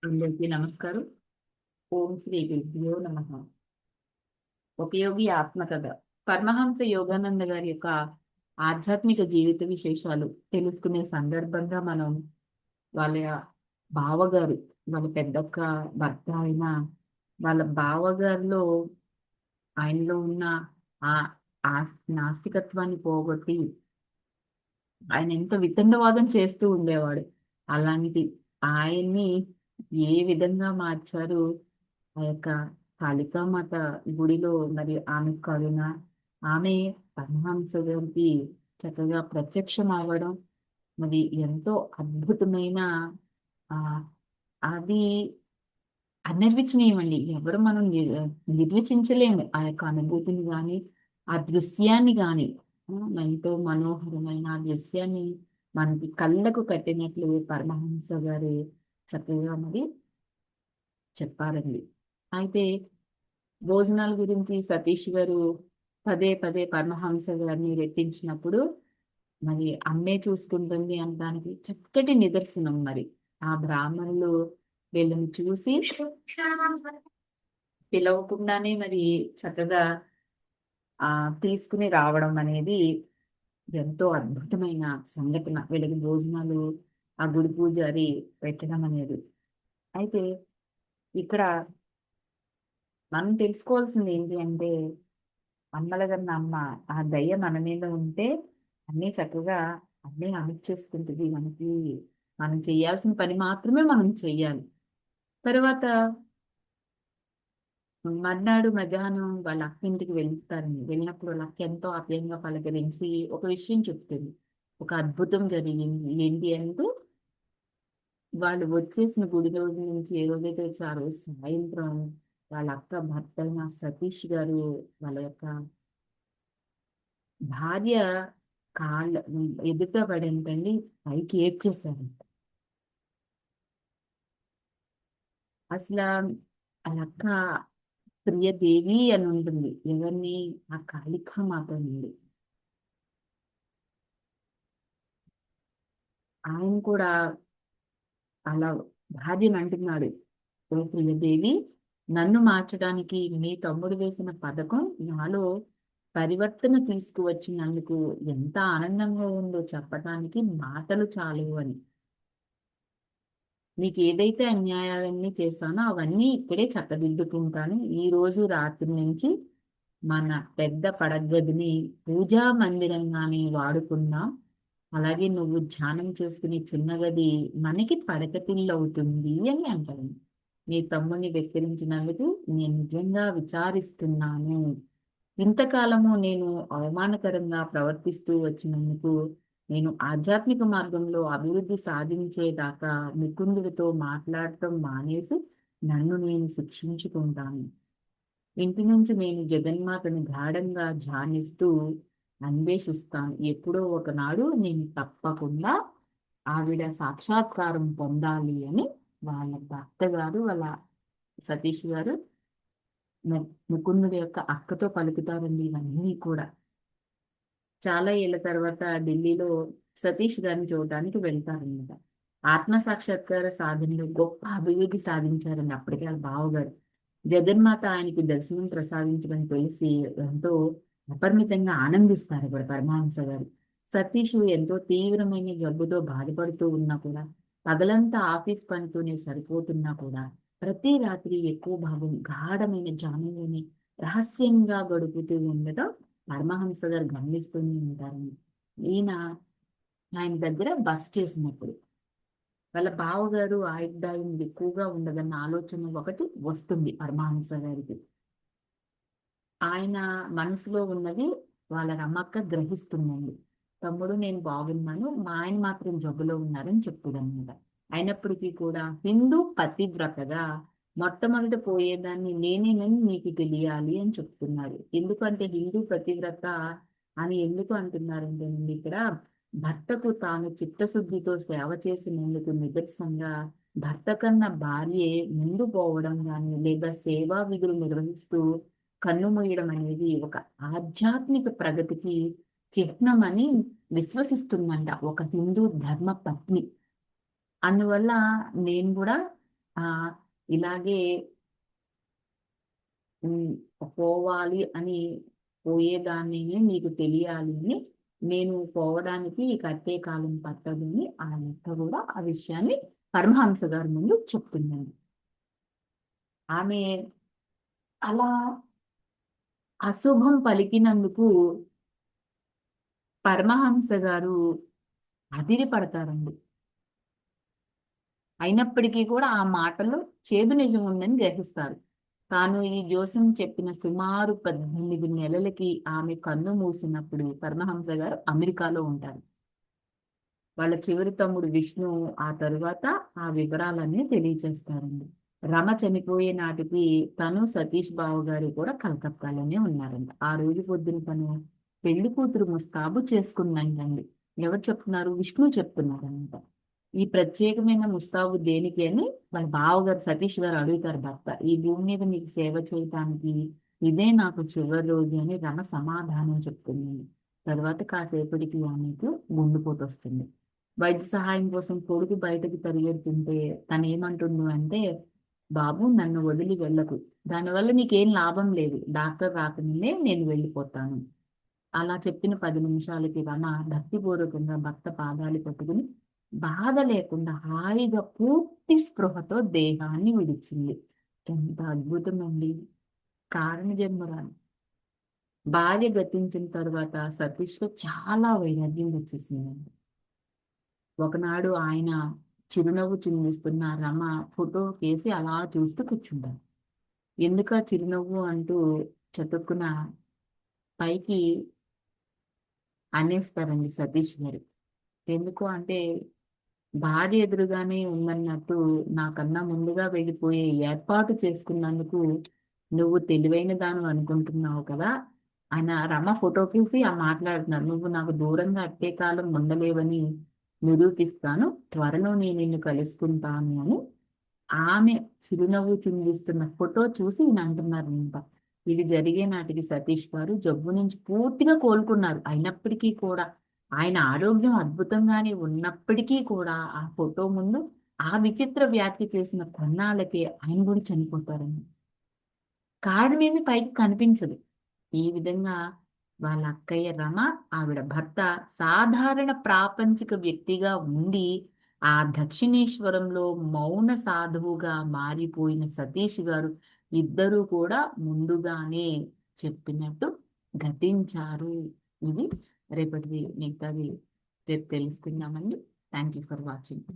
అందరికీ నమస్కారం. ఓం శ్రీ గురుభ్యో నమః. ఉపయోగి ఆత్మకథ. పరమహంస యోగానంద గారి యొక్క ఆధ్యాత్మిక జీవిత విశేషాలు తెలుసుకునే సందర్భంగా మనం వాళ్ళ బావగారు, వాళ్ళ పెద్దక్క భర్త అయిన వాళ్ళ బావగారిలో ఆయనలో ఉన్న ఆ ఆ నాస్తికత్వాన్ని పోగొట్టి ఆయన ఎంత వితండవాదం చేస్తూ ఉండేవాడు. అలాంటి ఆయన్ని ఏ విధంగా మార్చారు ఆ యొక్క కాళికామాత గుడిలో మరి ఆమె కరుణ, ఆమె పరమహంస గారికి చక్కగా ప్రత్యక్షం అవ్వడం, మరి ఎంతో అద్భుతమైన ఆ అది అనిర్వచనీయమండి. ఎవరు మనం నిర్వచించలేము ఆ యొక్క అనుభూతిని గాని, ఆ దృశ్యాన్ని గాని. ఎంతో మనోహరమైన ఆ దృశ్యాన్ని మనకి కళ్ళకు కట్టినట్లు పరమహంస గారు చక్కగా మరి చెప్పారండి. అయితే భోజనాల గురించి సతీష్ గారు పదే పదే పరమహంస గారిని రెట్టించినప్పుడు మరి అమ్మే చూసుకుంటుంది అనడానికి చక్కటి నిదర్శనం మరి. ఆ బ్రాహ్మణులు వీళ్ళని చూసి పిలవకుండానే మరి చక్కగా తీసుకుని రావడం అనేది ఎంతో అద్భుతమైన సంఘటన. వీళ్ళకి భోజనాలు ఆ గుడి పూజారి పెట్టడం అనేది. అయితే ఇక్కడ మనం తెలుసుకోవాల్సింది ఏంటి అంటే అమ్మల కన్నా అమ్మ ఆ దయ మన మీద ఉంటే అన్నీ చక్కగా అన్నీ అణిచేసుకుంటుంది మనకి. మనం చేయాల్సిన పని మాత్రమే మనం చెయ్యాలి. తర్వాత మర్నాడు మధ్యాహ్నం వాళ్ళ అక్క ఇంటికి వెళ్తారండి. వెళ్ళినప్పుడు వాళ్ళ అక్క ఎంతో ఆప్యాయంగా పలకరించి ఒక విషయం చెప్తుంది. ఒక అద్భుతం జరిగింది. ఏంటి అంటే వాళ్ళు వచ్చేసిన గుడి రోజు నుంచి ఏ రోజైతే వచ్చి ఆ రోజు సాయంత్రం వాళ్ళ అక్క భర్త అయిన సతీష్ గారు వాళ్ళ యొక్క భార్య కాళ్ళ ఎదుట పడేంటండి పైకి ఏడ్చేశారంట. అసలు వాళ్ళక్క ప్రియదేవి అని ఉంటుంది. ఎవరిని? ఆ కాళికా మాత నుండి. ఆయన కూడా అలా భార్యను అంటున్నాడు, ఓ ప్రియదేవి, నన్ను మార్చడానికి మీ తమ్ముడు వేసిన పథకం నాలో పరివర్తన తీసుకువచ్చినందుకు ఎంత ఆనందంగా ఉందో చెప్పటానికి మాటలు చాలవు అని. నీకు ఏదైతే అన్యాయాలన్నీ చేశానో అవన్నీ ఇక్కడే చక్కదిద్దుకుంటాను. ఈ రోజు రాత్రి నుంచి మన పెద్ద పడగదిని పూజా మందిరంగానే వాడుకుందాం. అలాగే నువ్వు ధ్యానం చేసుకునే చిన్న గది మనకి పడకపిల్లవుతుంది అని అంటాను. నీ తమ్ముడిని వెక్కిరించినందుకు నేను నిజంగా విచారిస్తున్నాను. ఇంతకాలము నేను అవమానకరంగా ప్రవర్తిస్తూ వచ్చినందుకు నేను ఆధ్యాత్మిక మార్గంలో అభివృద్ధి సాధించేదాకా ముకుందుడితో మాట్లాడటం మానేసి నన్ను నేను శిక్షించుకుంటాను. ఇంటి నుంచి నేను జగన్మాతను గాఢంగా ధ్యానిస్తూ అన్వేషిస్తాను. ఎప్పుడో ఒకనాడు నేను తప్పకుండా ఆవిడ సాక్షాత్కారం పొందాలి అని వాళ్ళ భర్త గారు, వాళ్ళ సతీష్ గారు ముకుందుడి యొక్క అక్కతో పలుకుతారండి ఇవన్నీ కూడా. చాలా ఏళ్ల తర్వాత ఢిల్లీలో సతీష్ గారిని చూడడానికి వెళ్తారన్నమాట. ఆత్మ సాక్షాత్కార సాధనలో గొప్ప అభివృద్ధి సాధించారండి అప్పటికే వాళ్ళ బావగారు. జగన్మాత ఆయనకి దర్శనం ప్రసాదించడం తెలిసి ఎంతో అపరిమితంగా ఆనందిస్తారు కూడా పరమహంస గారు. సతీష్ ఎంతో తీవ్రమైన జబ్బుతో బాధపడుతూ ఉన్నా కూడా, పగలంతా ఆఫీస్ పనితోనే సరిపోతున్నా కూడా, ప్రతి రాత్రి ఎక్కువ భాగం గాఢమైన ధ్యానంలోని రహస్యంగా గడుపుతూ ఉండటం పరమహంస గారు గమనిస్తూనే ఉంటారండి. ఈయన ఆయన దగ్గర బస చేసినప్పుడు వాళ్ళ బావగారు ఆయుర్దాయం ఎక్కువగా ఉండదన్న ఆలోచన ఒకటి వస్తుంది పరమహంస గారికి. ఆయన మనసులో ఉన్నది వాళ్ళ రమక్క గ్రహిస్తుందండి. తమ్ముడు నేను బాగున్నాను, మా ఆయన మాత్రం జబ్బులో ఉన్నారని చెప్పుదన్నమాట. అయినప్పటికీ కూడా హిందూ పతివ్రతగా మొట్టమొదట పోయేదాన్ని నేనేనని నీకు తెలియాలి అని చెప్తున్నారు. ఎందుకంటే హిందూ పతివ్రత అని ఎందుకు అంటున్నారంటే ఇక్కడ భర్తకు తాను చిత్తశుద్ధితో సేవ చేసినందుకు నిదర్శనంగా భర్త కన్నా భార్యే ముందు పోవడం గాని లేదా సేవా విధులు నిర్వహిస్తూ కన్నుమూయడం అనేది ఒక ఆధ్యాత్మిక ప్రగతికి చిహ్నమని విశ్వసిస్తుందంట ఒక హిందూ ధర్మ పత్ని. అందువల్ల నేను కూడా ఆ ఇలాగే పోవాలి అని పోయేదాన్ని నీకు తెలియాలి అని నేను పోవడానికి ఈ కట్టే కాలం పట్టదు అని ఆ లెక్క కూడా ఆ విషయాన్ని పరమహంస గారి ముందు చెప్తున్నాను. ఆమె అలా అశుభం పలికినందుకు పరమహంస గారు అదిరి పడతారండి. అయినప్పటికీ కూడా ఆ మాటలో చేదు నిజం ఉందని గ్రహిస్తారు. తాను ఈ జోస్యం చెప్పిన సుమారు 18 నెలలకి ఆమె కన్ను మూసినప్పుడు పరమహంస గారు అమెరికాలో ఉంటారు. వాళ్ళ చివరి తమ్ముడు విష్ణు ఆ తరువాత ఆ వివరాలన్నీ తెలియజేస్తారండి. రమ చనిపోయే నాటికి తను సతీష్ బావ గారు కూడా కలకత్తాలోనే ఉన్నారంట. ఆ రోజు పొద్దున తను పెళ్లి కూతురు ముస్తాబు చేసుకుందంటండి. ఎవరు చెప్తున్నారు? విష్ణు చెప్తున్నారంట. ఈ ప్రత్యేకమైన ముస్తాబు దేనికి అని వాళ్ళ బావగారు సతీష్ గారు అడుగుతారు భర్త. ఈ భూమి మీద మీకు సేవ చేయటానికి ఇదే నాకు చివరి రోజు అని రమ సమాధానం చెప్తుంది. తర్వాత కాసేపటికి ఆమెకు గుండెపోటు వస్తుంది. వైద్య సహాయం కోసం కొడుకు బయటకు పరిగెడుతుంటే తను ఏమంటుంది అంటే, బాబు నన్ను వదిలి వెళ్ళకు, దానివల్ల నీకేం లాభం లేదు, డాక్టర్ రాకముందే నేను వెళ్ళిపోతాను. అలా చెప్పిన 10 నిమిషాలకి రమ భక్తిపూర్వకంగా భర్త పాదాలు పట్టుకుని బాధ లేకుండా హాయిగా పూర్తి స్పృహతో దేహాన్ని విడిచింది. ఎంత అద్భుతమండి! కారణ జన్మరాలు. భార్య గతించిన తర్వాత సతీష్‌లో చాలా వైరాగ్యం వచ్చేసిందండి. ఒకనాడు ఆయన చిరునవ్వు చిందిస్తున్న రమ ఫోటో కేసి అలా చూస్తూ కూర్చుంటారు. ఎందుకా చిరునవ్వు అంటూ చటుక్కున పైకి అనేస్తారండి సతీష్ గారు. ఎందుకు అంటే భార్య ఎదురుగానే ఉందన్నట్టు నాకన్నా ముందుగా వెళ్ళిపోయే ఏర్పాటు చేసుకున్నందుకు నువ్వు తెలివైన దానివి అనుకుంటున్నావు కదా! ఆయన రమ ఫోటో తీసి మాట్లాడుతున్నారు. నువ్వు నాకు దూరంగా అట్టే కాలం ఉండలేవని నిరూపిస్తాను. త్వరలో నేను నిన్ను కలుసుకుంటాను అని ఆమె చిరునవ్వు చిందిస్తున్న ఫోటో చూసి ఈయన అంటున్నారనమాట. ఇది జరిగే నాటికి సతీష్ గారు జబ్బు నుంచి పూర్తిగా కోలుకున్నారు. అయినప్పటికీ కూడా ఆయన ఆరోగ్యం అద్భుతంగానే ఉన్నప్పటికీ కూడా ఆ ఫోటో ముందు ఆ విచిత్ర వ్యాఖ్య చేసిన కొన్నాళ్ళకే ఆయన కూడా చనిపోతారండి. కారణమేమి పైకి కనిపించదు. ఈ విధంగా వాళ్ళ అక్కయ్య రమ, ఆవిడ భర్త సాధారణ ప్రాపంచిక వ్యక్తిగా ఉండి, ఆ దక్షిణేశ్వరంలో మౌన సాధువుగా మారిపోయిన సతీష్ గారు ఇద్దరూ కూడా ముందుగానే చెప్పినట్టు గతించారు. ఇది రేపటిది మిగతాది రేపు తెలుసుకుందామండి. Thank you for watching.